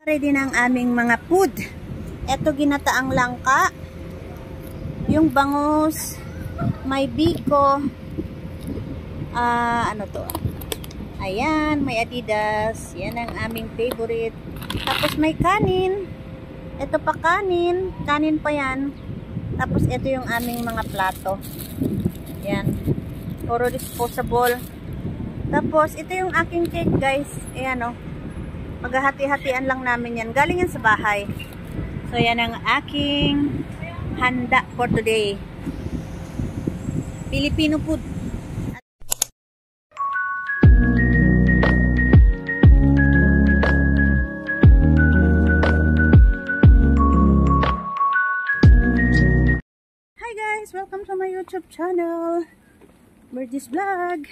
Ready na ang aming mga food. Ito ginataang langka, yung bangus, may biko, ano to? Ayan, may Adidas. Yan ang aming favorite. Tapos may kanin. Ito pa kanin. Kanin pa yan. Tapos ito yung aming mga plato. Yan. Puro disposable. Tapos ito yung aking cake, guys. Ayan o. Maghahati-hatian lang namin yan. Galing yan sa bahay. So yan ang aking handa for today. Filipino food. Hi guys! Welcome to my YouTube channel. Birdie's Vlog.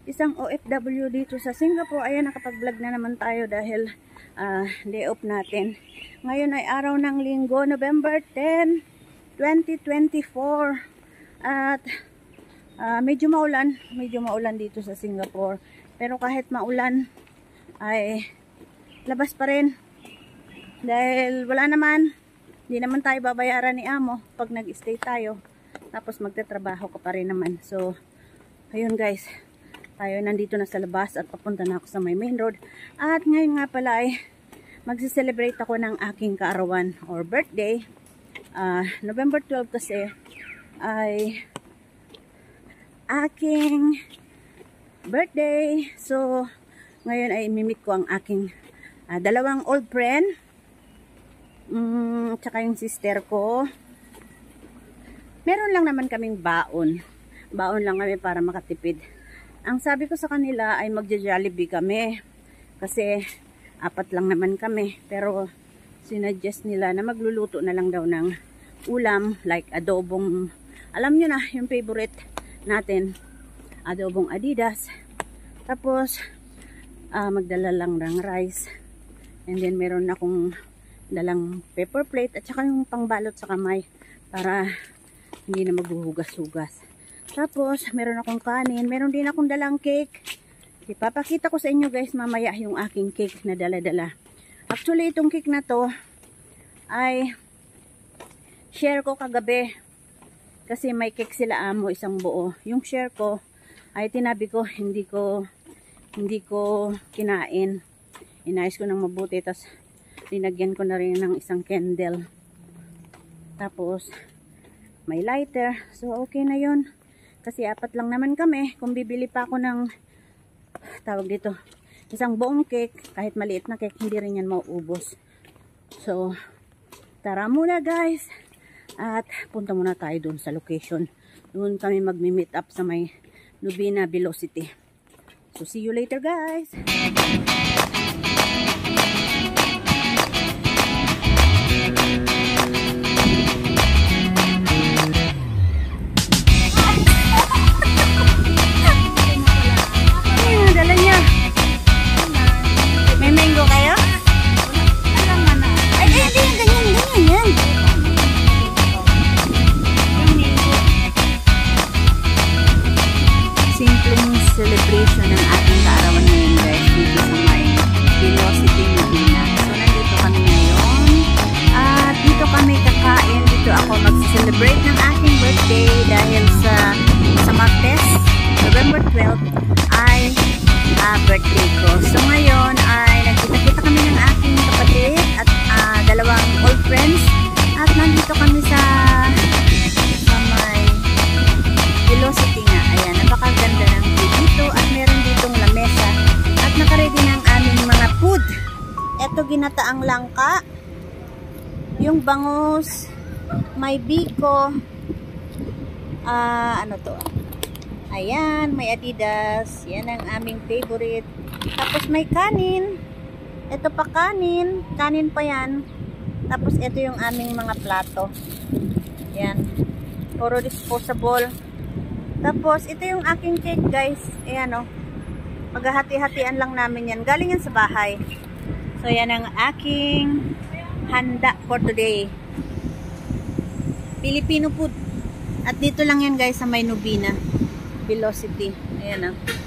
Isang OFW dito sa Singapore. Ayan, nakapag-vlog na naman tayo dahil day off natin. Ngayon ay araw ng linggo, November 10, 2024. At medyo maulan dito sa Singapore. Pero kahit maulan ay labas pa rin. Dahil wala naman, hindi naman tayo babayaran ni amo pag nag-stay tayo. Tapos magtatrabaho ka pa rin naman. So, ayun guys. Tayo nandito na sa labas at papunta na ako sa may main road. At ngayon nga pala ay magse-celebrate ako ng aking kaarawan or birthday. November 12 kasi ay aking birthday. So, ngayon ay imimit ko ang aking dalawang old friend. Tsaka yung sister ko. Meron lang naman kaming baon. Baon lang kami para makatipid. Ang sabi ko sa kanila ay magja-Jollibee kami. Kasi 4 lang naman kami. Pero sinuggest nila na magluluto na lang daw ng ulam. Like adobong, alam nyo na yung favorite natin. Adobong Adidas. Tapos magdala lang ng rice. And then meron akong dalang paper plate. At saka yung pangbalot sa kamay. Para hindi na maghuhugas-hugas. Tapos, meron akong kanin. Meron din akong dalang cake. Ipapakita ko sa inyo guys mamaya yung aking cake na dala-dala. Actually, itong cake na to ay share ko kagabi. Kasi may cake sila amo, isang buo. Yung share ko ay tinabi ko, hindi ko kinain. Inayos ko ng mabuti. Tapos, linagyan ko na rin ng isang candle. Tapos, may lighter. So, okay na yun. Kasi 4 lang naman kami. Kung bibili pa ako ng tawag dito, isang buong cake, kahit maliit na cake, hindi rin yan mauubos. So, tara muna guys. At punta muna tayo dun sa location. Doon kami magmi-meet up sa may Nubina Velocity. So, see you later guys. Celebration ng ating kaarawan ngayon guys dito sa may Velocity Nubina. So nandito kami ngayon at dito kami kakain. Dito ako mag-celebrate ng aking birthday dahil sa Martes, November 12 ay birthday ko. So ngayon ay nagkita-kita kami ng aking kapatid at dalawang old friends at nandito kami sa may Velocity nga. Ayan, napakaganda ng dito at meron ditong lamesa at nakaready ng aming mga food. Ito ginataang langka, yung bangus, may biko, ano to? Ayan, may Adidas. Yan ang aming favorite. Tapos may kanin. Ito pa kanin. Kanin pa yan. Tapos ito yung aming mga plato. Yan. Puro disposable. Tapos, ito yung aking cake guys. Ayan o. Maghahati-hatian lang namin yan. Galing yan sa bahay. So, yan ang aking handa for today. Filipino food. At dito lang yan guys sa may Nubina Velocity. Ayan o.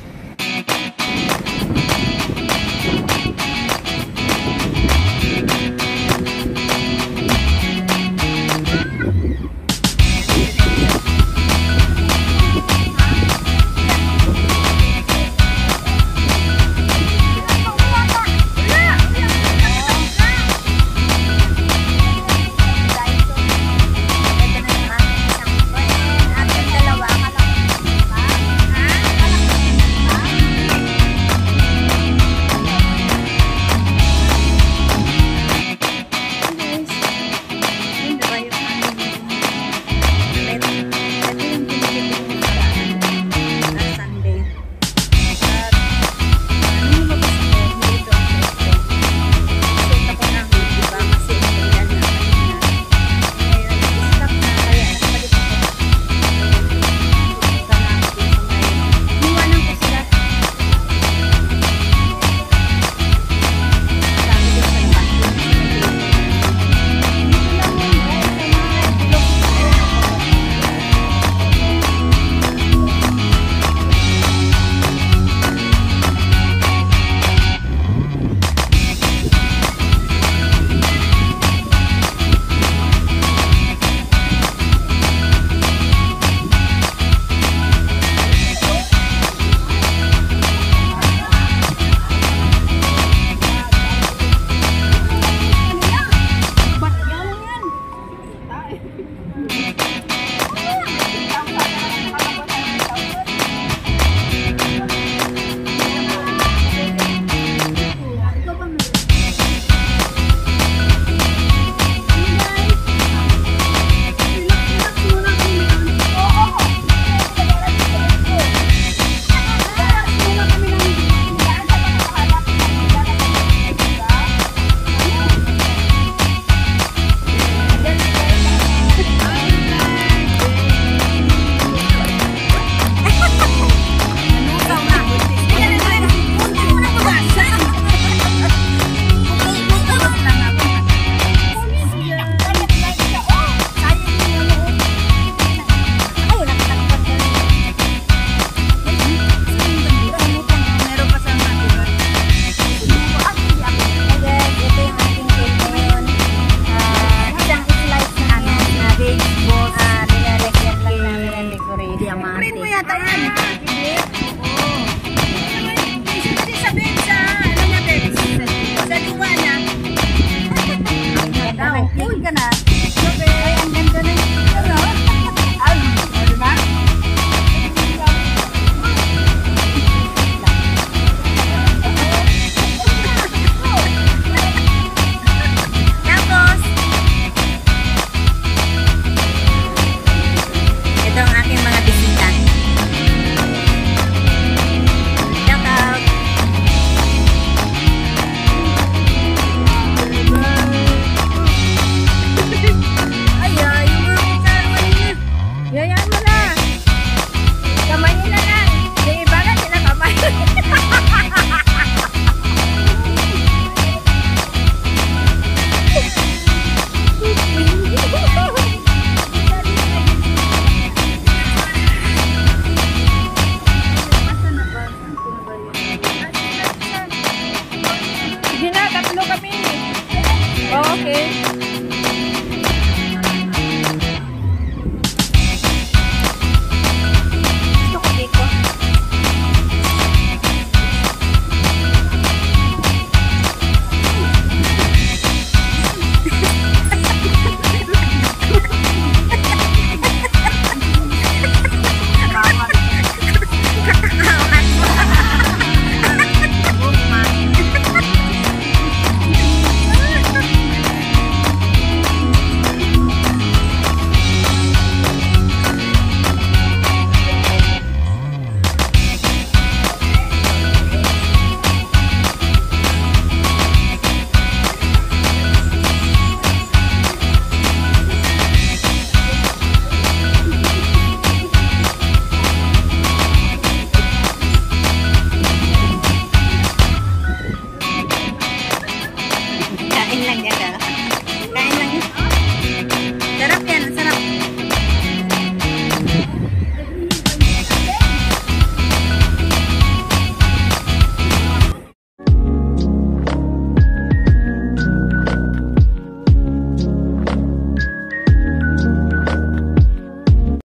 lang yan.